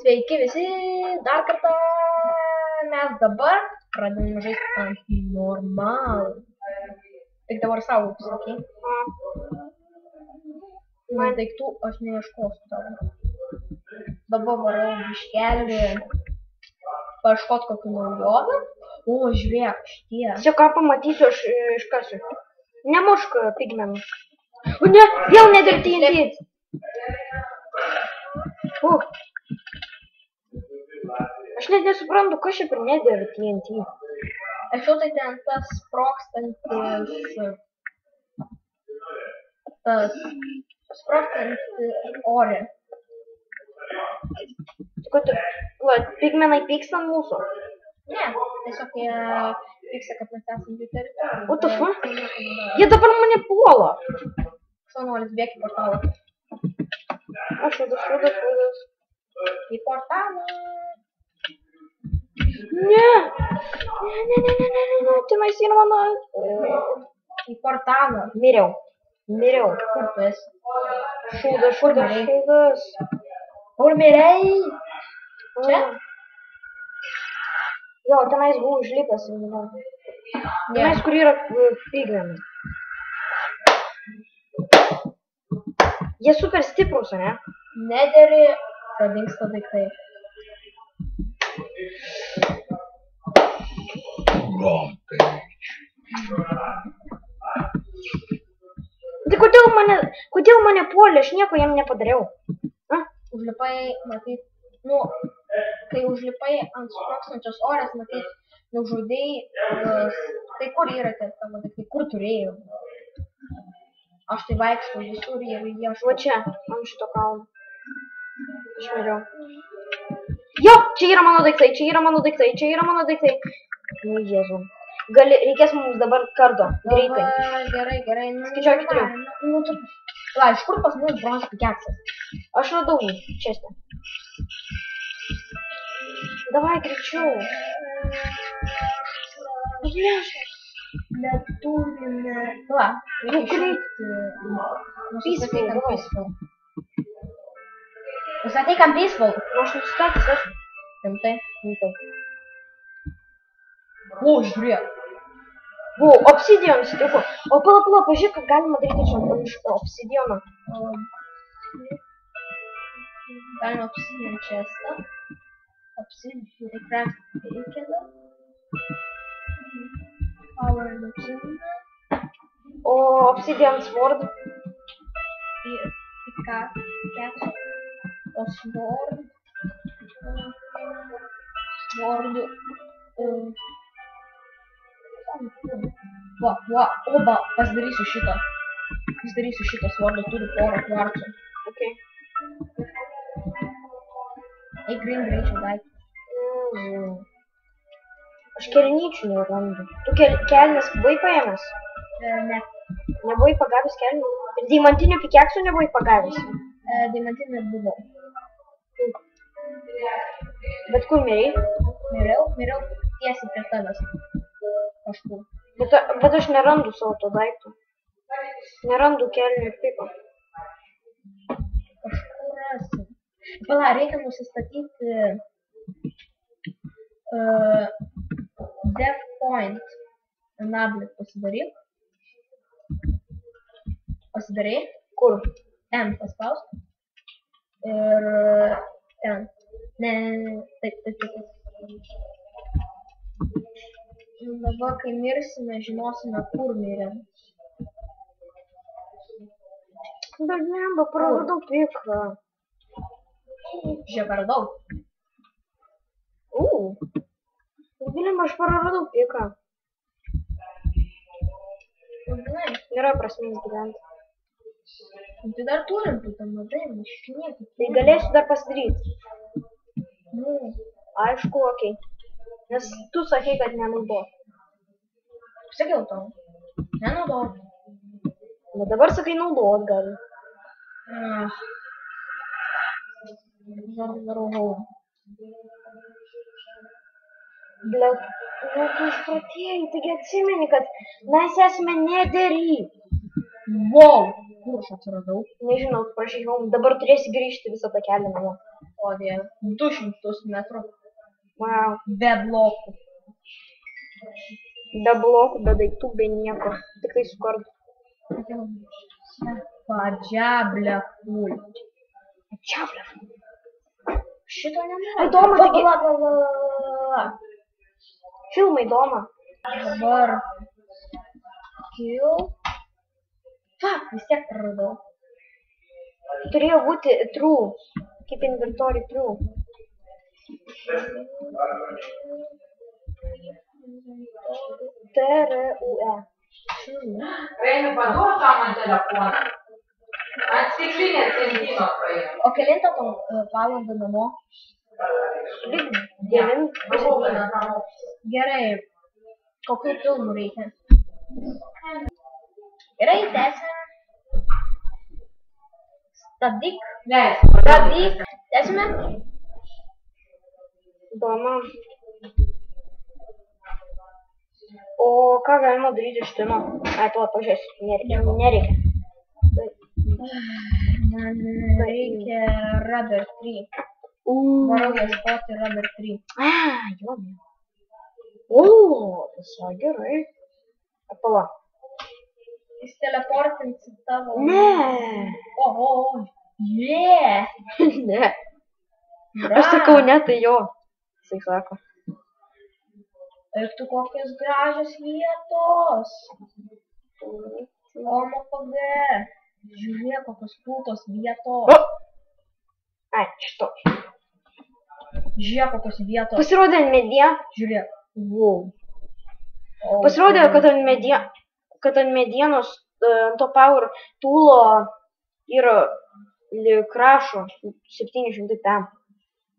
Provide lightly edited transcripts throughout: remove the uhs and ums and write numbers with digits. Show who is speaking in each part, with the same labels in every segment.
Speaker 1: Sveiki visi, dar kartą mes dabar pradėjome žaisti ant normalų. Tik dabar savo pasakė. Man daiktų aš neieškosiu tavo. Dabar varau biškelį paieškot kokių naujovę. O, žiūrėk, šitie.
Speaker 2: Čia ką pamatysiu, aš iškasiu. Nemušk pigmenų. O ne, vėl nedirbti TNT. Aš net nesuprantu, kas čia per nedirbti TNT.
Speaker 1: Aš jau tai ten tas sprokstantis ore.
Speaker 2: Pigmenai pyksta ant mūsų.
Speaker 1: Ne, tiesiog jie pyksta, kad mes esam jų teritorijoje.
Speaker 2: What the fuck? Jie dabar mane puola.
Speaker 1: Šaunuolis, bėk į portalą.
Speaker 2: Aš šūdas.
Speaker 1: Į portalą.
Speaker 2: Ne. Tenais yra mano.
Speaker 1: Į portalą.
Speaker 2: Miriau.
Speaker 1: Kur tu esi?
Speaker 2: Šūdas.
Speaker 1: Kur mirei? Čia?
Speaker 2: Jo, tenais buvau užlipęs. Tenais, kur yra pigmenai. Jie super stiprus, ne?
Speaker 1: Nederi, kad dingsta daiktai.
Speaker 2: Tai kodėl mane puolė, aš nieko jam nepadariau.
Speaker 1: Užlipai, matyt, kai užlipai ant sprokstančios orės, matyt, nužudėjai, tai kur yra tavo daiktai, kur turėjau? Aš tai vaikščiau visur ir ieškau.
Speaker 2: Va čia, ant šito kalno. Aš miriau. Jo, čia yra mano daiktai. Nu, Jėzau. Reikės mums dabar kardo. Greitai.
Speaker 1: Gerai.
Speaker 2: Skaičiuok 4.
Speaker 1: Va, iš kur pas mus bronzos pikeksas?
Speaker 2: Aš radau jį, čestę. Davai, greičiau.
Speaker 1: Neturime... Va, reikia peaceful. Nustatyk ant peaceful.
Speaker 2: Aš nustatęs, aš.
Speaker 1: Rimtai. O, žiūrėk.
Speaker 2: O, obsidian sutiko. O, pala, pažiūrėk, kad galima daryti čia iš obsidiano.
Speaker 1: Galima obsidian chestą. Obsidian craft pickelą. Power obsidian.
Speaker 2: O, obsidian sword.
Speaker 1: Pickaxe. O sword. Oba, pasidarysiu šitą. Svordą turi porą kvarcų.
Speaker 2: Ok.
Speaker 1: Eik greičiau daiktų.
Speaker 2: Aš kelnyčių nerandu. Tu kelnes buvai paėmęs?
Speaker 1: Ne.
Speaker 2: Nebuvai pagavęs kelnių? Ir deimantinių pikeksų nebuvai pagavęs?
Speaker 1: Deimantinį buvau.
Speaker 2: Bet kur mirei?
Speaker 1: Miriau tiesiai prie tavęs. Kažkur.
Speaker 2: Bet aš nerandu savo to daikto. Nerandu kelnių ir piko.
Speaker 1: Kažkur rasi. Pala, reikia nusistatyti death point. Enablet pasidaryk. Pasidarai.
Speaker 2: Kur?
Speaker 1: Ten paspausk. Ir ten. Ne, taip. Dabar, kai mirsime, žinosime, kur mirėm.
Speaker 2: Bet nemba, praradau piką.
Speaker 1: Žievardau.
Speaker 2: Vilim, aš praradau piką. Nėra prasmės gyventi.
Speaker 1: Tai dar turim, tu tam madai, iškiniekit.
Speaker 2: Tai galėsiu dar pasidaryti. Aišku, okei. Nes tu sakei, kad nenaudok.
Speaker 1: Sakiau tau. Nenaudok.
Speaker 2: Bet dabar sakai naudot gali.
Speaker 1: Varau.
Speaker 2: Blet, nu tu išpratėjai, taigi atsimeni, kad mes esame nederį.
Speaker 1: Wow. Kur aš atsiradau?
Speaker 2: Nežinau, prašyčiau, dabar turėsi grįžti visą tą kelią namo.
Speaker 1: O dieve, 200 metrų.
Speaker 2: Wow.
Speaker 1: Be blokų.
Speaker 2: Be blokų, be daiktų, be nieko. Tik tai su kartu.
Speaker 1: Padžiablė ful.
Speaker 2: Padžiablė.
Speaker 1: Šito nenori.
Speaker 2: Įdomu, taigi. Filmai įdomu.
Speaker 1: Dabar. Kill. Fuck, vis tiek praradau.
Speaker 2: Turėjo būti true. Kaip inventory true. T-R-U-E.
Speaker 3: Reini, paduok tą man telefoną. Ant stiklinės lentynos praėjo.
Speaker 1: O kelintą valandą namo? Gerai. Kokių filmų reikia? Gerai, tęsim. Stabdyk. Stabdyk. Tęsime.
Speaker 2: Įdomu. O ką galima daryti iš tino? Ai, to pažiūrėsiu. Nereikia.
Speaker 1: Man reikia Rubber 3. Varau ieškoti Rubber 3.
Speaker 2: Jo. O, visai gerai. Apala.
Speaker 1: Jis teleportins į tavo...
Speaker 2: Ne.
Speaker 1: Oho. Yeah.
Speaker 2: Ne. Aš sakau ne, tai jo. Jisai sako.
Speaker 1: Ir tu kokios gražios vietos. OMFG. Žiūrėk, kokios pultos vietos.
Speaker 2: Ai, šito.
Speaker 1: Žiūrėk, kokios vietos.
Speaker 2: Pasirodė ant medie.
Speaker 1: Žiūrėk.
Speaker 2: Wow. Pasirodė, kad ant medienos, ant to power tūlo yra likrašo 700 ten.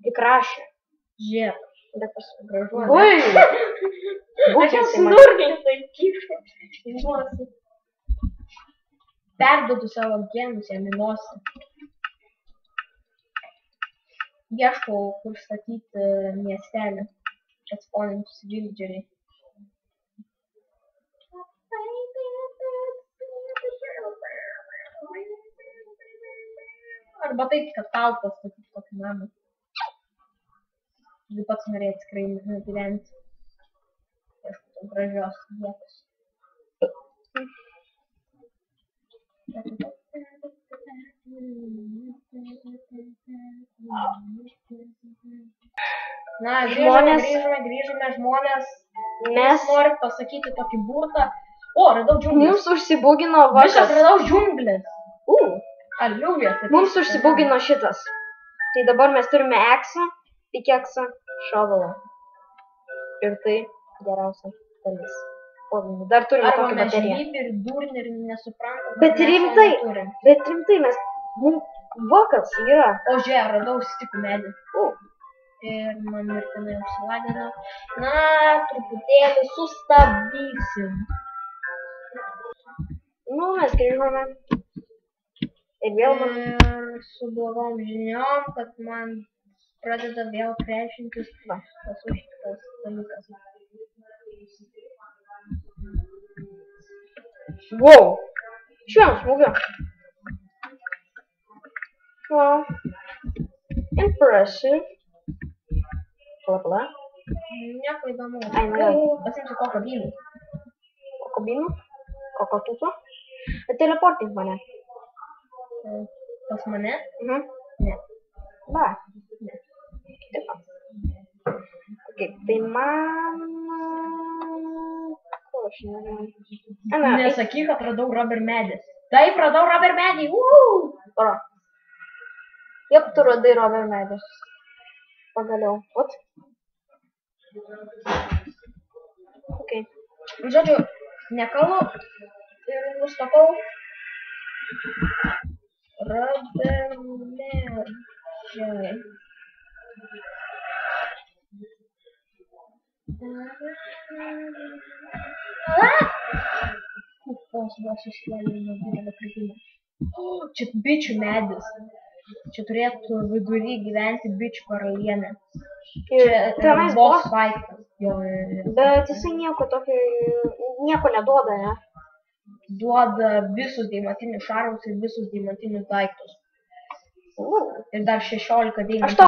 Speaker 2: Likrašė.
Speaker 1: Žiūrėk.
Speaker 2: Bet pasigražuoja.
Speaker 1: Oi! Aš jau snurglį taip kišu. Žinosi. Perduodu savo genus jam į nosį. Ieškau, kur statyti miestelį. Atspanintus villageriai. Arba taip, kad tau pastatyti tokį namą. Tu pats norėjai tikrai gyventi. Ieškau gražios vietos. Na, grįžome žmonės. Mes norim pasakyti tokį burtą. O, radau džiunglės.
Speaker 2: Mums užsibūgino vakas.
Speaker 1: Visas radau džiunglės. Aliuja.
Speaker 2: Mums užsibūgino šitas. Tai dabar mes turime eksą, pikeksą, šavalą. Ir tai geriausia dalis. Dar turime tokią bateriją.
Speaker 1: Arba mes ir durni ir nesuprantam.
Speaker 2: Bet rimtai mes... Vakas yra.
Speaker 1: O žiūrėk, radau stikų medį. Ir man mirtinai užsilagino. Na, truputėlį sustabdysim.
Speaker 2: Nu, mes grįžome. Ir vėl man...
Speaker 1: Ir su blogom žiniom, kad man pradeda vėl krešintis tas užtiktas dalykas.
Speaker 2: Wow! Šiandien smūgio. Wow. Impressive. Pala.
Speaker 1: Nieko įdomu.
Speaker 2: Ai, nu,
Speaker 1: Pasimsiu kokio bynų.
Speaker 2: Kokio bynų? Kokio tuso? Teleportink mane.
Speaker 1: Pas mane?
Speaker 2: Ne. Va. Ne. Taip. Okay, tai man... Ko aš nežinau?
Speaker 1: Nesakyk, kad radau rubber medis. Taip, radau rubber medį.
Speaker 2: Pala. Jep, tu radai rubber medis. Pagaliau. Ot. Ok.
Speaker 1: Žodžiu, nekalu ir nustokau. Rubber medžiai. Kupos buvo susivalė nuo didelio kritimo. Čia bičių medis. Čia turėtų vidury gyventi bičių karalienė. Čia boss fightas.
Speaker 2: Bet jisai nieko tokio, nieko neduoda, ne?
Speaker 1: Duoda visus deimantinius šarvus ir visus deimantinius daiktus. Ir dar 16 deimantų.
Speaker 2: Aš